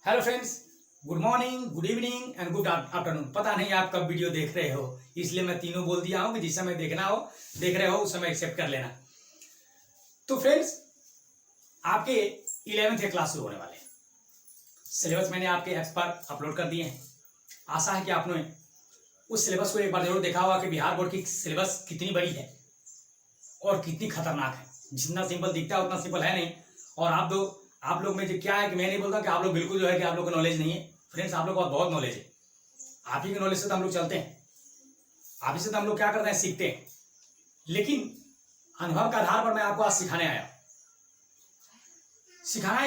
Hello friends, good morning, good evening and good afternoon. पता नहीं आप कब वीडियो देख रहे हो, इसलिए मैं तीनों बोल दिया हूं कि जिस समय देखना हो देख रहे हो उस समय एक्सेप्ट कर लेना। तो फ्रेंड्स, आपके 11th क्लास शुरू होने वाले हैं। सिलेबस मैंने आपके ऐप्स पर अपलोड कर दिए हैं। आशा है कि आपने उस सिलेबस को एक बार जरूर देखा होगा कि बिहार बोर्ड की सिलेबस कितनी बड़ी है और कितनी खतरनाक है। जितना सिंपल दिखता है उतना सिंपल है नहीं। और आप लोग में जो क्या है कि मैं नहीं बोलता कि आप लोग बिल्कुल जो है कि आप लोग को नॉलेज नहीं है। फ्रेंड्स, आप लोग को बहुत नॉलेज है। आप ही के नॉलेज से तो हम लोग चलते हैं, आप ही से तो हम लोग क्या करते हैं, सीखते हैं। लेकिन अनुभव के आधार पर मैं आपको आज सिखाने आया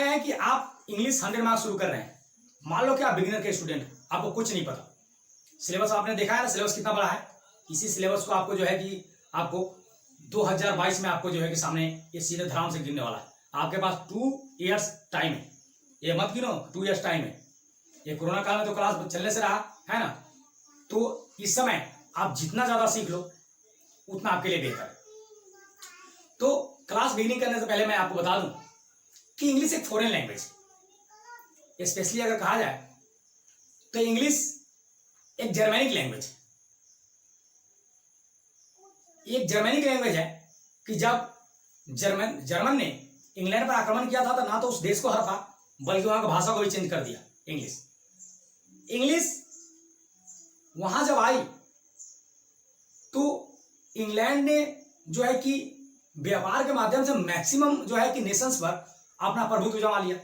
है कि आप इंग्लिश 100 मार्क्स शुरू कर रहे हैं। मान लो कि आप बिगिनर के स्टूडेंट, आपको कुछ नहीं पता। सिलेबस आपने देखा है ना, सिलेबस कितना बड़ा है। इसी सिलेबस को आपको जो है कि आपको 2022 में आपको जो है कि सामने ये सीधे धराम से गिरने वाला है। आपके पास 2 इयर्स टाइम है। ये मत गिनो, 2 इयर्स टाइम है। ये कोरोना काल में तो क्लास चलने से रहा है ना, तो इस समय आप जितना ज्यादा सीख लो उतना आपके लिए बेहतर है। तो क्लास बिगिनिंग करने से पहले मैं आपको बता दूं कि इंग्लिश एक फॉरेन लैंग्वेज है। स्पेशली अगर कहा जाए तो इंग्लिश एक जर्मैनिक लैंग्वेज है। एक जर्मैनिक लैंग्वेज है कि जब जर्मन ने इंग्लैंड पर आक्रमण किया था तो ना तो उस देश को हरा था, बल्कि वहां की भाषा को भी चेंज कर दिया। इंग्लिश वहां जब आई तो इंग्लैंड ने जो है कि व्यापार के माध्यम से मैक्सिमम जो है कि नेशंस पर अपना प्रभुत्व जमा लिया।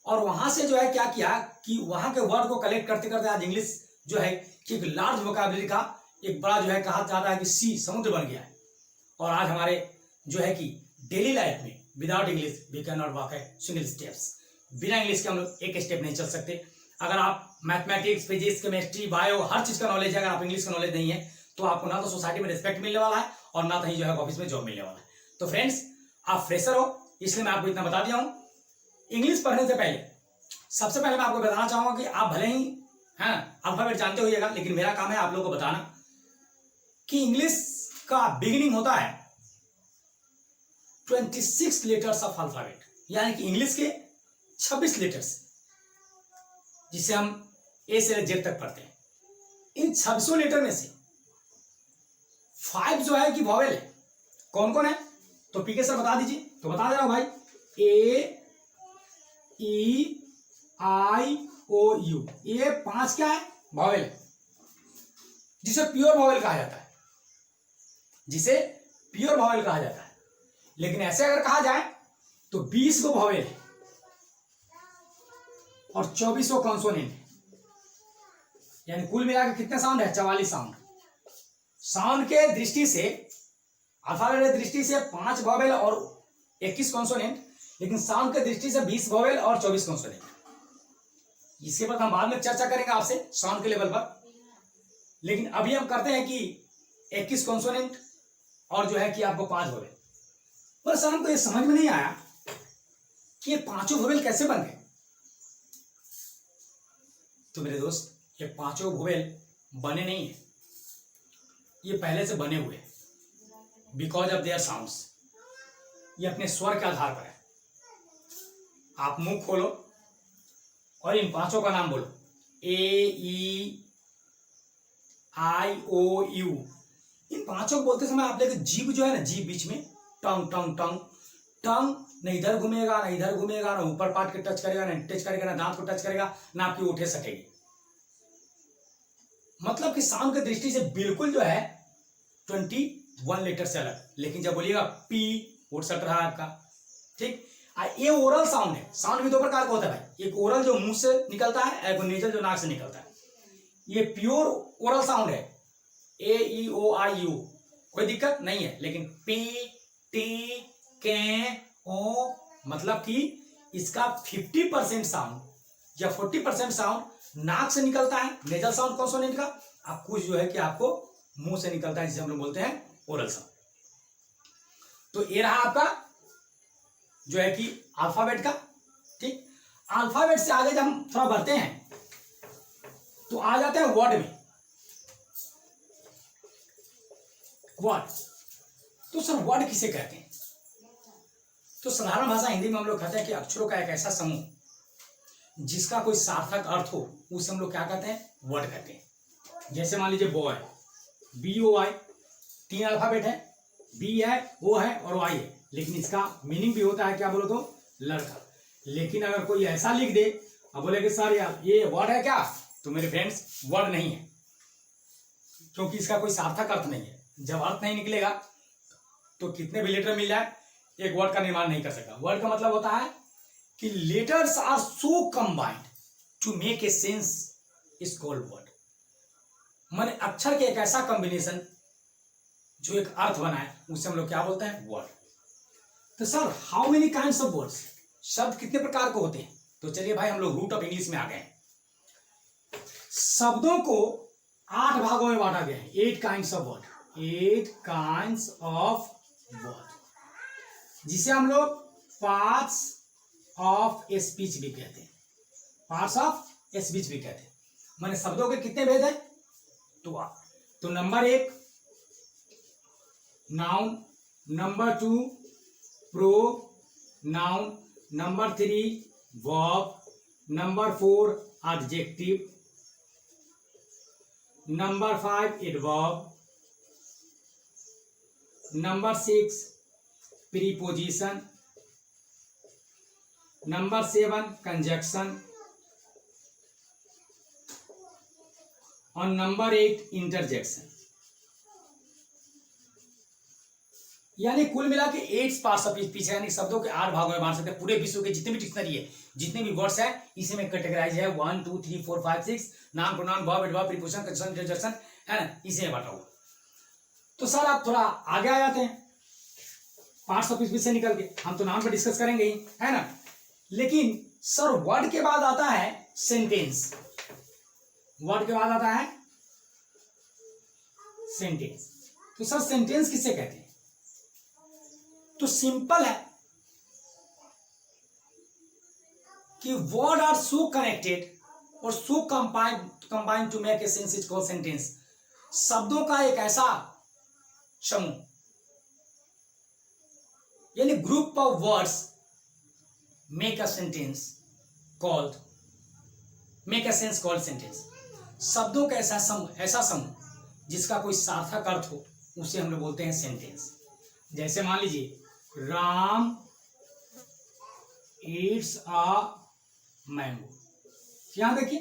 और वहां से जो है क्या किया कि वहां के वर्ड को कलेक्ट करते करते आज इंग्लिश जो है कि एक लार्ज वोकैबुलरी का एक बड़ा जो है कहा जाता है कि सी समुद्र बन गया है। और आज हमारे जो है कि डेली लाइफ में without English we can not walk a single steps. बिना इंग्लिश के हम लोग एक स्टेप नहीं चल सकते। अगर आप मैथमेटिक्स, फिजिक्स, केमिस्ट्री, बायो हर चीज का नॉलेज है, अगर आप इंग्लिश का नॉलेज नहीं है तो आपको ना तो सोसाइटी में रिस्पेक्ट मिलने वाला है और ना कहीं जो है ऑफिस में जॉब मिलने वाला है। तो फ्रेंड्स, आप फ्रेशर हो इसलिए मैं आपको इतना बता दिया हूं। इंग्लिश पढ़ने से पहले सबसे पहले मैं आपको बताना चाहूंगा कि आप भले ही है अल्फाबेट जानते होइएगा, लेकिन मेरा काम है आप लोगों को बताना कि इंग्लिश का बिगिनिंग होता है 26 लेटर्स ऑफ अल्फाबेट, यानी कि इंग्लिश के 26 लेटर्स, जिसे हम ए से जेड तक पढ़ते हैं। इन 26 लेटर में से 5 जो है कि वॉवेल है। कौन कौन है तो पीके सर बता दीजिए। तो बता दे रहा हूं भाई, ए ई आई ओ यू, ये 5 क्या है, वॉवेल है, जिसे प्योर वॉवेल कहा जाता है, जिसे प्योर वॉवेल कहा जाता है। लेकिन ऐसे अगर कहा जाए तो 20 को वॉवेल है और 24 को कॉन्सोनेंट है। यानी कुल मिलाकर कितने साउंड है, 44 साउंड। साउंड के दृष्टि से, अल्फाबेट की दृष्टि से 5 वॉवेल और 21 कॉन्सोनेंट, लेकिन साउंड के दृष्टि से 20 वॉवेल और 24 कॉन्सोनेंट। इसके बाद हम बाद में चर्चा करेंगे आपसे साउंड के लेवल पर। लेकिन अभी हम करते हैं कि 21 कॉन्सोनेंट और जो है कि आपको 5 वॉवेल। पर सर हमको ये समझ में नहीं आया कि ये 5 वॉवेल कैसे बन गए। तो मेरे दोस्त, ये 5 वॉवेल बने नहीं है, ये पहले से बने हुए हैं। बिकॉज ऑफ देयर साउंड्स, ये अपने स्वर के आधार पर है। आप मुंह खोलो और इन 5 का नाम बोलो, ए ई आई ओ यू। इन 5 को बोलते समय आप देखिए जीभ जो है ना, जीभ बीच में टंग टंग टंग टंग न इधर घूमेगा ना इधर घूमेगा, ना ऊपर पार्ट के टच करेगा, ना टच करेगा, ना दांत को टच करेगा, ना आपकी ओठे सटेगी। मतलब कि साउंड की दृष्टि से बिल्कुल जो है 21 लेटर से अलग। लेकिन जब बोलिएगा पी, ओठ सट रहा है आपका, ठीक। ये ओरल साउंड है। साउंड भी 2 प्रकार का होता है भाई, एक ओरल जो मुंह से निकलता है, एक नेजल जो नाक से निकलता है। ये प्योर ओरल साउंड है, ए ई ओ आई यू, कोई दिक्कत नहीं है। लेकिन पी, टी, के, ओ, मतलब कि इसका 50% साउंड या 40% साउंड नाक से निकलता है, नेजल साउंड कॉन्सोनेंट का। अब कुछ जो है कि आपको मुंह से निकलता है, जिसे हम लोग बोलते हैं ओरल साउंड। तो ये रहा आपका जो है कि अल्फाबेट का, ठीक। अल्फाबेट से आगे जब हम थोड़ा बढ़ते हैं तो आ जाते हैं वर्ड में। वर्ड, तो सर वर्ड किसे कहते हैं? तो साधारण भाषा हिंदी में हम लोग कहते हैं कि अक्षरों का एक ऐसा समूह जिसका कोई सार्थक अर्थ हो उसे हम लोग क्या कहते हैं, वर्ड कहते हैं। जैसे मान लीजिए बॉय, BOY, 3 अल्फाबेट है, B है, O है और Y है, लेकिन इसका मीनिंग भी होता है क्या बोलो तो, लड़का। लेकिन अगर कोई ऐसा लिख दे अब बोले कि सर यार ये वर्ड है क्या, तो मेरे फ्रेंड्स वर्ड नहीं है, क्योंकि इसका कोई सार्थक अर्थ नहीं है। जब अर्थ नहीं निकलेगा तो कितने भी लेटर मिल जाए एक वर्ड का निर्माण नहीं कर सकता। वर्ड का मतलब होता है कि letters are so combined to make a sense is called word. माने अक्षर के एक ऐसा कॉम्बिनेशन जो एक अर्थ बनाए उसे हम लोग क्या बोलते हैं, वर्ड। तो sir how many kinds of words, शब्द कितने प्रकार के होते हैं, तो चलिए भाई हम लोग रूट ऑफ इंग्लिश में आ गए। शब्दों को 8 भागों में बांटा गया है, 8 kinds of word, 8 kinds of word, जिसे हम लोग पार्ट्स ऑफ स्पीच भी कहते हैं, पार्ट्स ऑफ स्पीच भी कहते हैं। माने शब्दों के कितने भेद हैं, तो number 1 noun, number 2 pronoun, number 3 verb, number 4 adjective, number 5 adverb, number 6 preposition, number 7 conjunction और नंबर 8 इंटरजेक्शन। यानी कुल मिला के 8 पार्ट्स ऑफ स्पीच है, यानी शब्दों के 8 भागों में बांट सकते हैं। पूरे विश्व के जितने भी डिक्शनरी है, जितने भी वर्ड्स है, इसी में कैटेगराइज है 1 2 3 4 5 6, noun pronoun verb adverb preposition conjunction interjection, है ना, इसी में बांटा हुआ। तो सर आप थोड़ा आगे आ जाते हैं पार्ट्स ऑफ स्पीच से निकल के, हम तो नाउन पर डिस्कस करेंगे ही, है ना, लेकिन सर वर्ड के बाद आता है सेंटेंस। वर्ड के बाद आता है सेंटेंस। तो सर सेंटेंस किसे कहते हैं, तो सिंपल है कि वर्ड आर सो कनेक्टेड और so combined to make a sense is called sentence. शब्दों का एक ऐसा समूह, यानी group of words make a sentence called, make a sense called sentence. शब्दों का ऐसा समूह जिसका कोई सार्थक अर्थ हो उसे हम लोग बोलते हैं सेंटेंस। जैसे मान लीजिए राम ईट्स अ मैंगो, यहां देखिए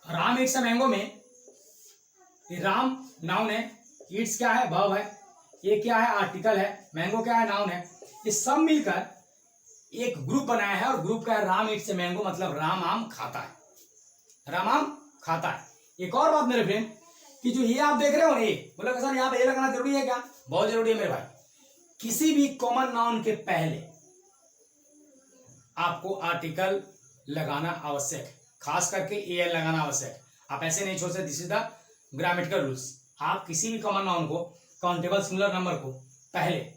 राम ईट्स अ मैंगो में राम नाउन है, ईट्स क्या है, वर्ब है, ये क्या है, आर्टिकल है, मैंगो क्या है, नाउन है। ये सब मिलकर एक ग्रुप बनाया है और ग्रुप का है राम ईट्स अ मैंगो, मतलब राम आम खाता है, राम आम खाता है। एक और बात मेरे फ्रेंड कि जो ये आप देख रहे हो, ये बोला सर यहाँ पे ये लगाना जरूरी है क्या, बहुत जरूरी है मेरे भाई। किसी भी कॉमन नाउन के पहले आपको आर्टिकल लगाना आवश्यक है, खास करके एल लगाना आवश्यक है। आप ऐसे नहीं छोड़ सकते, this is the grammatical rules. आप किसी भी कॉमन नाउन को, काउंटेबल सिंगुलर नंबर को पहले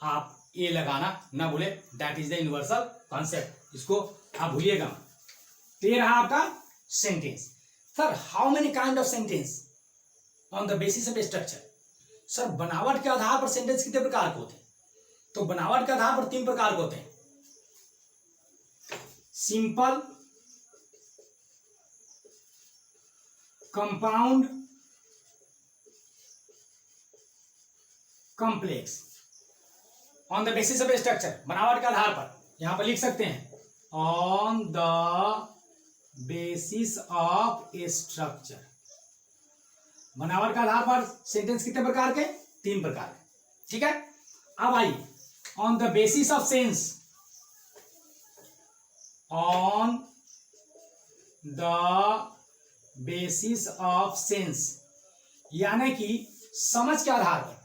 आप ए लगाना ना भूले, that is the universal concept, इसको आप भूलिएगा। तो ये रहा आपका sentence. Sir how many kind of sentence on the basis of structure. Sir बनावट के आधार पर सेंटेंस कितने प्रकार के होते हैं, तो बनावट के आधार पर 3 प्रकार के होते हैं, simple, compound, complex. On the basis of structure, बनावट के आधार पर, यहां पर लिख सकते हैं on the basis of structure. बनावट के आधार पर सेंटेंस कितने प्रकार के, 3 प्रकार के, ठीक है। अब आइए on the basis of sense, on the basis of sense, यानी कि समझ के आधार पर।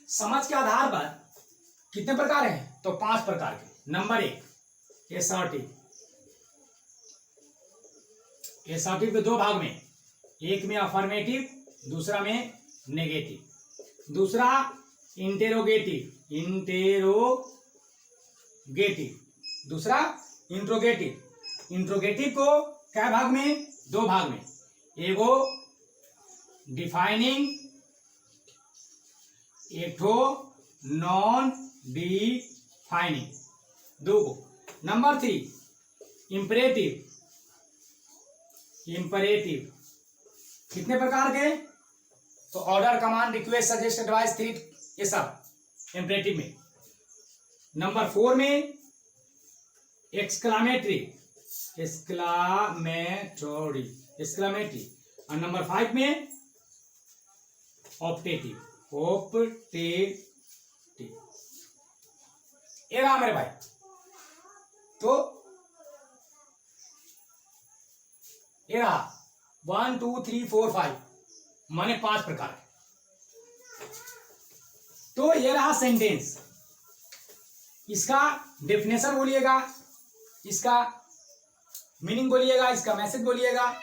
समझ के आधार पर कितने प्रकार हैं, तो 5 प्रकार के। नंबर 1 एसर्टिव, एसर्टिव के 2 भाग में, एक में अफर्मेटिव, दूसरा में नेगेटिव। दूसरा इंटेरोगेटिव, दूसरा इंट्रोगेटिव। इंट्रोगेटिव को क्या भाग में, 2 भाग में, एगो डिफाइनिंग, एक ठो नॉन डिफाइनिंग, 2 को। नंबर 3 इंपरेटिव, इंपरेटिव कितने प्रकार के? तो order, command, request, suggest, advice, threat, ये सब इंपरेटिव में। नंबर 4 में एक्सक्लामेटरी, एक्सक्लामेटरी, एक्सक्लामेटरी। और नंबर 5 में ऑप्टेटिव, ऑप्टेटिव। ये रहा मेरे भाई। तो ये रहा 1 2 3 4 5 माने 5 प्रकार। तो ये रहा सेंटेंस। इसका डेफिनेशन बोलिएगा, इसका मीनिंग बोलिएगा, इसका मैसेज बोलिएगा।